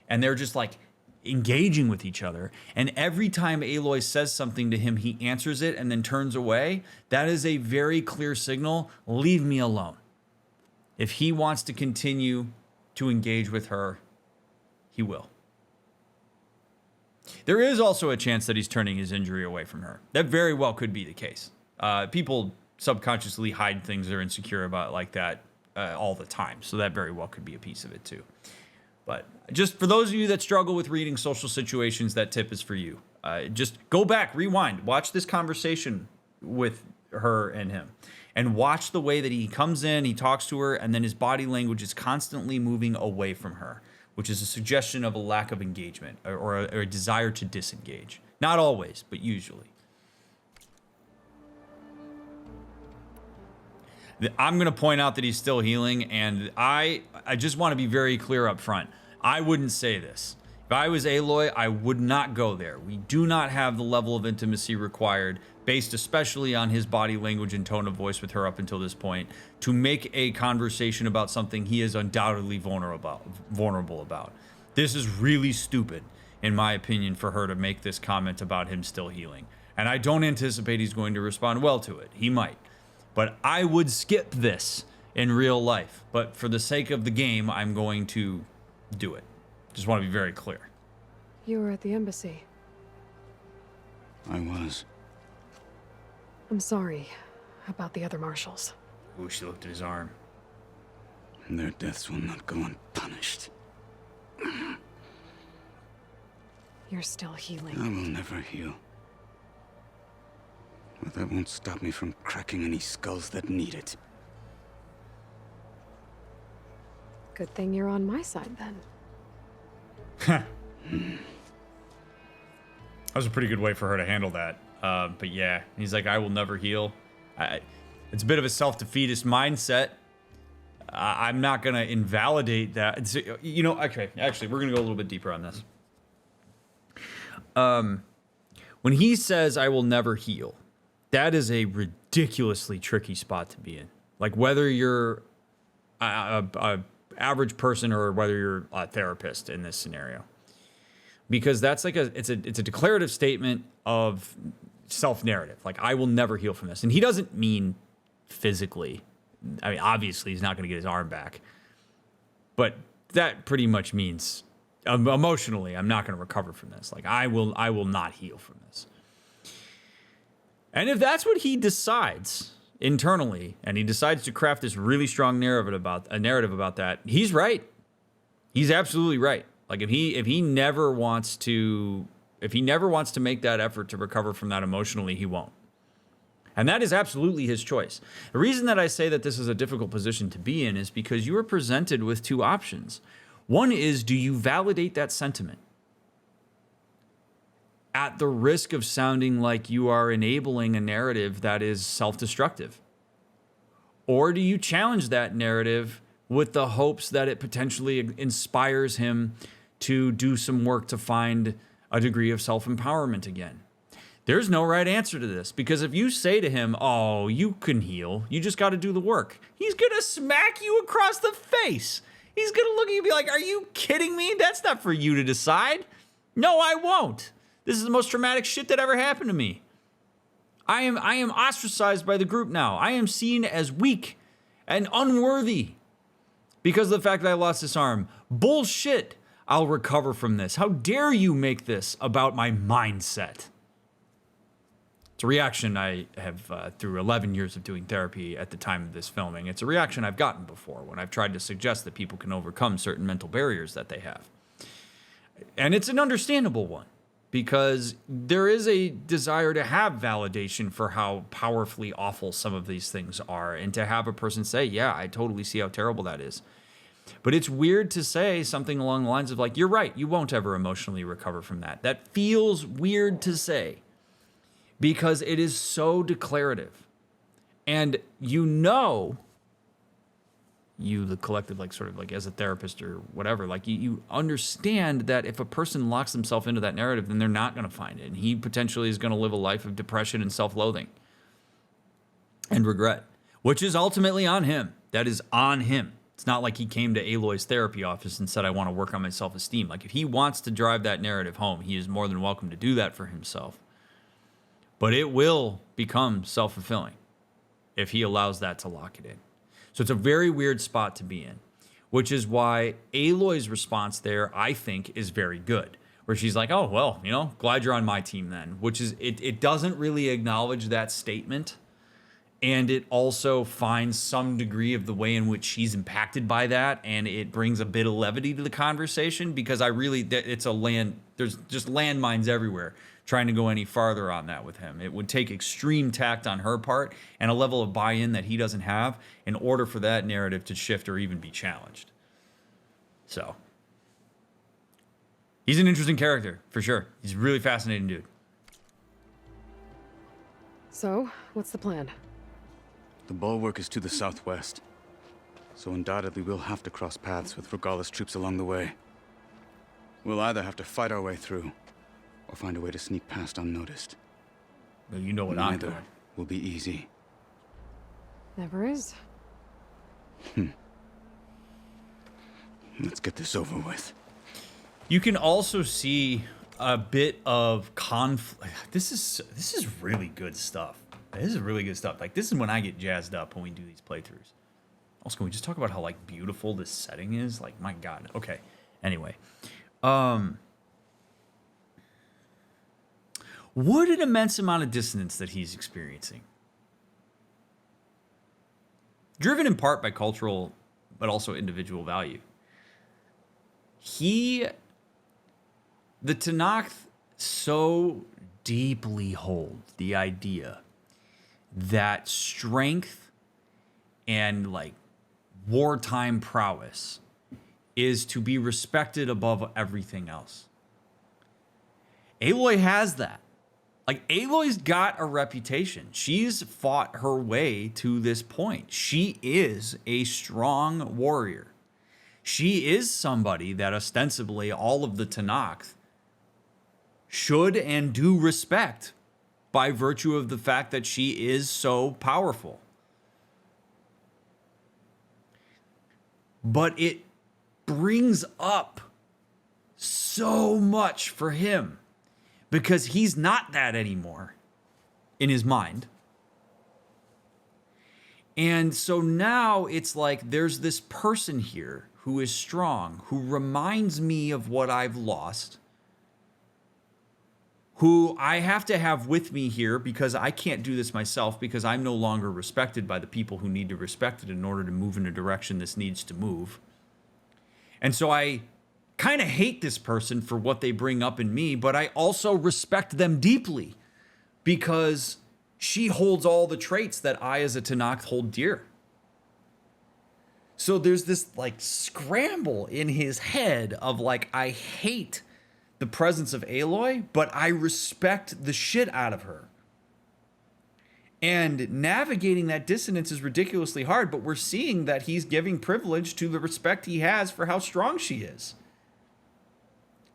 and they're just like engaging with each other, and every time Aloy says something to him, he answers it and then turns away, that is a very clear signal, leave me alone. If he wants to continue to engage with her, he will. There is also a chance that he's turning his injury away from her. That very well could be the case. People subconsciously hide things they're insecure about like that all the time. So that very well could be a piece of it too. But just for those of you that struggle with reading social situations, that tip is for you. Just go back, rewind, watch this conversation with her and him, and watch the way that he comes in, he talks to her, and then his body language is constantly moving away from her, which is a suggestion of a lack of engagement or a desire to disengage. Not always, but usually. I'm going to point out that he's still healing, and I just want to be very clear up front. I wouldn't say this. If I was Aloy, I would not go there. We do not have the level of intimacy required, based especially on his body language and tone of voice with her up until this point, to make a conversation about something he is undoubtedly vulnerable about. This is really stupid, in my opinion, for her to make this comment about him still healing. And I don't anticipate he's going to respond well to it. He might. But I would skip this in real life. But for the sake of the game, I'm going to do it. Just want to be very clear. You were at the embassy. I was. I'm sorry about the other marshals. Ooh, she looked at his arm. Their deaths will not go unpunished. You're still healing. I will never heal. But that won't stop me from cracking any skulls that need it. Good thing you're on my side, then. That was a pretty good way for her to handle that. But yeah, he's like, I will never heal. It's a bit of a self-defeatist mindset. I'm not going to invalidate that. It's, you know, okay, actually, we're going to go a little bit deeper on this. When he says, I will never heal, that is a ridiculously tricky spot to be in. Like, whether you're a average person or whether you're a therapist in this scenario, because that's like it's a declarative statement of self-narrative. Like, I will never heal from this, and he doesn't mean physically. I mean, obviously he's not going to get his arm back, but that pretty much means emotionally I'm not going to recover from this. Like, I will not heal from this. And if that's what he decides internally, and he decides to craft this really strong narrative about that, he's right. He's absolutely right. Like, if he never wants to make that effort to recover from that emotionally, he won't. And that is absolutely his choice. The reason that I say that this is a difficult position to be in is because you are presented with two options. One is, do you validate that sentiment at the risk of sounding like you are enabling a narrative that is self-destructive? Or do you challenge that narrative with the hopes that it potentially inspires him to do some work to find a degree of self-empowerment again? There's no right answer to this, because if you say to him, oh, you can heal, you just got to do the work, he's going to smack you across the face. He's going to look at you and be like, are you kidding me? That's not for you to decide. No, I won't. This is the most traumatic shit that ever happened to me. I am ostracized by the group now. I am seen as weak and unworthy because of the fact that I lost this arm. Bullshit. I'll recover from this. How dare you make this about my mindset? It's a reaction I have through 11 years of doing therapy at the time of this filming. It's a reaction I've gotten before when I've tried to suggest that people can overcome certain mental barriers that they have. And it's an understandable one, because there is a desire to have validation for how powerfully awful some of these things are, and to have a person say, yeah, I totally see how terrible that is. But it's weird to say something along the lines of like, you're right, you won't ever emotionally recover from that. That feels weird to say because it is so declarative. And you, the collective, like sort of like as a therapist or whatever, like you understand that if a person locks themselves into that narrative, then they're not going to find it. And he potentially is going to live a life of depression and self-loathing and regret, which is ultimately on him. That is on him. It's not like he came to Aloy's therapy office and said, I want to work on my self-esteem. Like, if he wants to drive that narrative home, he is more than welcome to do that for himself. But it will become self-fulfilling if he allows that to lock it in. So it's a very weird spot to be in, which is why Aloy's response there, I think, is very good. Where she's like, oh, well, you know, glad you're on my team then. Which is, it doesn't really acknowledge that statement. And it also finds some degree of the way in which she's impacted by that. And it brings a bit of levity to the conversation, because there's just landmines everywhere trying to go any farther on that with him. It would take extreme tact on her part and a level of buy-in that he doesn't have in order for that narrative to shift or even be challenged. So, he's an interesting character, for sure. He's a really fascinating dude. So, what's the plan? The bulwark is to the southwest, so undoubtedly we'll have to cross paths with Regalla's troops along the way. We'll either have to fight our way through, or find a way to sneak past unnoticed. Well, you know what I'm Neither doing. will be easy. Never is. Let's get this over with. You can also see a bit of conflict. This is really good stuff. This is really good stuff. Like, this is when I get jazzed up when we do these playthroughs. Also, can we just talk about how, like, beautiful this setting is? Like, my God. Okay. Anyway. What an immense amount of dissonance that he's experiencing. Driven in part by cultural, but also individual value. The Tenakth so deeply hold the idea that strength and, like, wartime prowess is to be respected above everything else. Aloy has that. Like, Aloy's got a reputation. She's fought her way to this point. She is a strong warrior. She is somebody that ostensibly all of the Tenakth should and do respect by virtue of the fact that she is so powerful. But it brings up so much for him because he's not that anymore in his mind. And so now it's like there's this person here who is strong, who reminds me of what I've lost, who I have to have with me here because I can't do this myself because I'm no longer respected by the people who need to respect it in order to move in a direction this needs to move. And so I kind of hate this person for what they bring up in me, but I also respect them deeply because she holds all the traits that I as a Tenakth hold dear. So there's this like scramble in his head of like, I hate the presence of Aloy, but I respect the shit out of her. And navigating that dissonance is ridiculously hard, but we're seeing that he's giving privilege to the respect he has for how strong she is.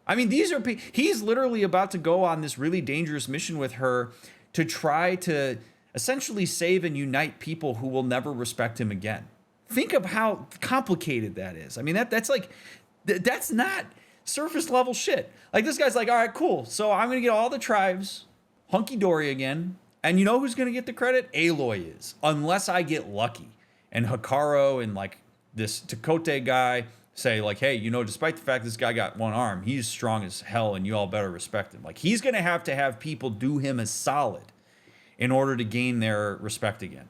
I mean, he's literally about to go on this really dangerous mission with her to try to essentially save and unite people who will never respect him again. Think of how complicated that is. I mean, that's not surface level shit. Like, this guy's like, all right, cool. So I'm going to get all the tribes hunky-dory again. And you know who's going to get the credit? Aloy is. Unless I get lucky. And Hikaru and like this Tekote guy say like, hey, you know, despite the fact this guy got one arm, he's strong as hell and you all better respect him. Like, he's going to have people do him a solid in order to gain their respect again.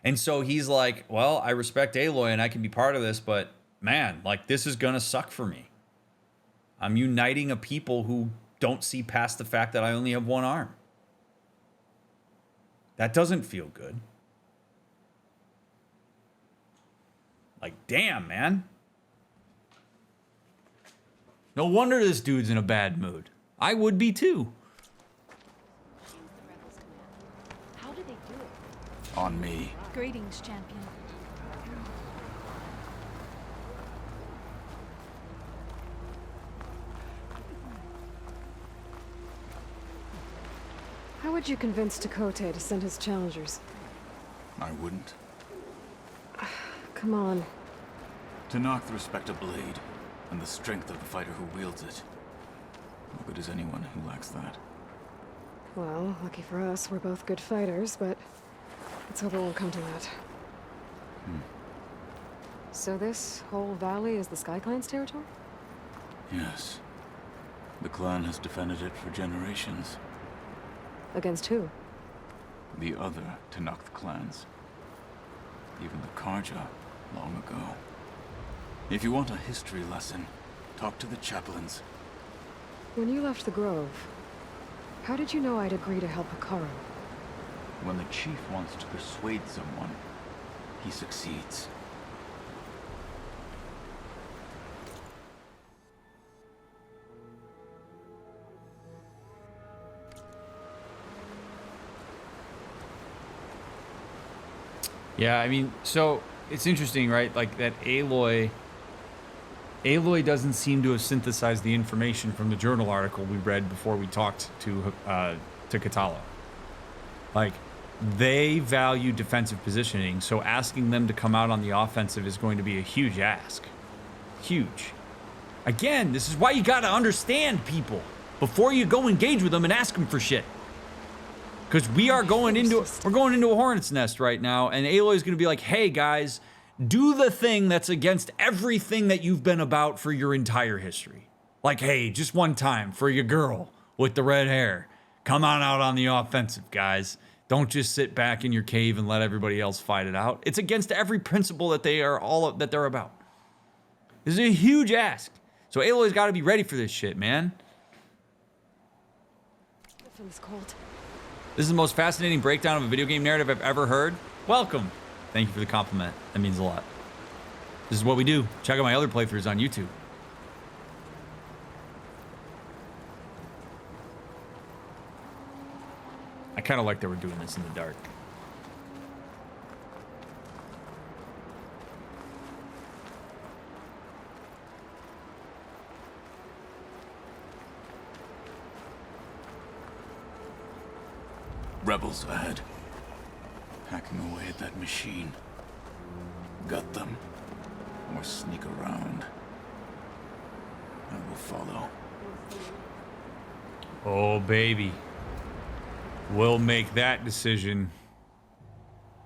And so he's like, well, I respect Aloy and I can be part of this, but man, like, this is going to suck for me. I'm uniting a people who don't see past the fact that I only have one arm. That doesn't feel good. Like, damn, man. No wonder this dude's in a bad mood. I would be too. How do they do it? On me. Greetings, champion. How would you convince Tekote to send his challengers? I wouldn't. Come on. Tenakth respect a blade, and the strength of the fighter who wields it. No good is anyone who lacks that. Well, lucky for us, we're both good fighters, but let's hope it won't come to that. So this whole valley is the Sky Clan's territory? Yes. The clan has defended it for generations. Against who? The other Tenakth clans. Even the Karja, long ago. If you want a history lesson, talk to the chaplains. When you left the Grove, how did you know I'd agree to help Hikaru? When the chief wants to persuade someone, he succeeds. Yeah, I mean, so it's interesting, right? Like that Aloy Aloy doesn't seem to have synthesized the information from the journal article we read before we talked to Katala. Like, they value defensive positioning, so asking them to come out on the offensive is going to be a huge ask. Huge. Again, this is why you gotta understand people before you go engage with them and ask them for shit. Because we're going into a hornet's nest right now, and Aloy's gonna be like, hey guys, do the thing that's against everything that you've been about for your entire history. Like, hey, just one time for your girl with the red hair. Come on out on the offensive, guys. Don't just sit back in your cave and let everybody else fight it out. It's against every principle that they're about. This is a huge ask. So Aloy's got to be ready for this shit, man. The feels cold. This is the most fascinating breakdown of a video game narrative I've ever heard. Welcome. Thank you for the compliment. That means a lot. This is what we do. Check out my other playthroughs on YouTube. I kind of like that we're doing this in the dark. Rebels ahead. Hacking away at that machine. Gut them. Or sneak around. I will follow. Oh, baby. We'll make that decision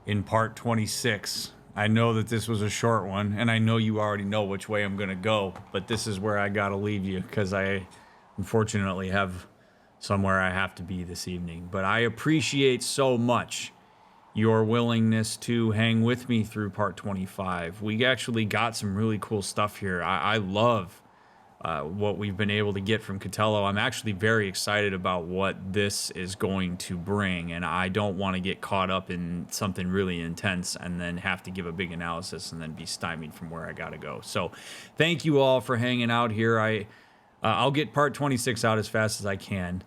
in part 26. I know that this was a short one, and I know you already know which way I'm going to go, but this is where I got to leave you, because I unfortunately have somewhere I have to be this evening. But I appreciate so much your willingness to hang with me through part 25. We actually got some really cool stuff here. I love what we've been able to get from Catello. I'm actually very excited about what this is going to bring, and I don't want to get caught up in something really intense and then have to give a big analysis and then be stymied from where I gotta go. So thank you all for hanging out here. I'll get part 26 out as fast as I can.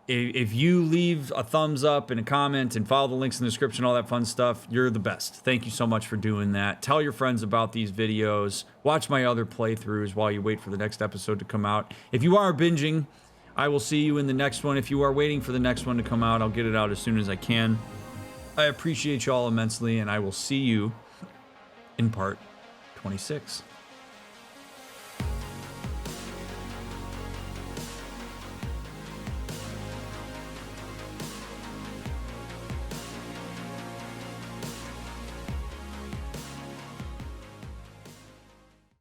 If you leave a thumbs up and a comment and follow the links in the description, all that fun stuff, you're the best. Thank you so much for doing that. Tell your friends about these videos. Watch my other playthroughs while you wait for the next episode to come out. If you are binging, I will see you in the next one. If you are waiting for the next one to come out, I'll get it out as soon as I can. I appreciate y'all immensely, and I will see you in part 26.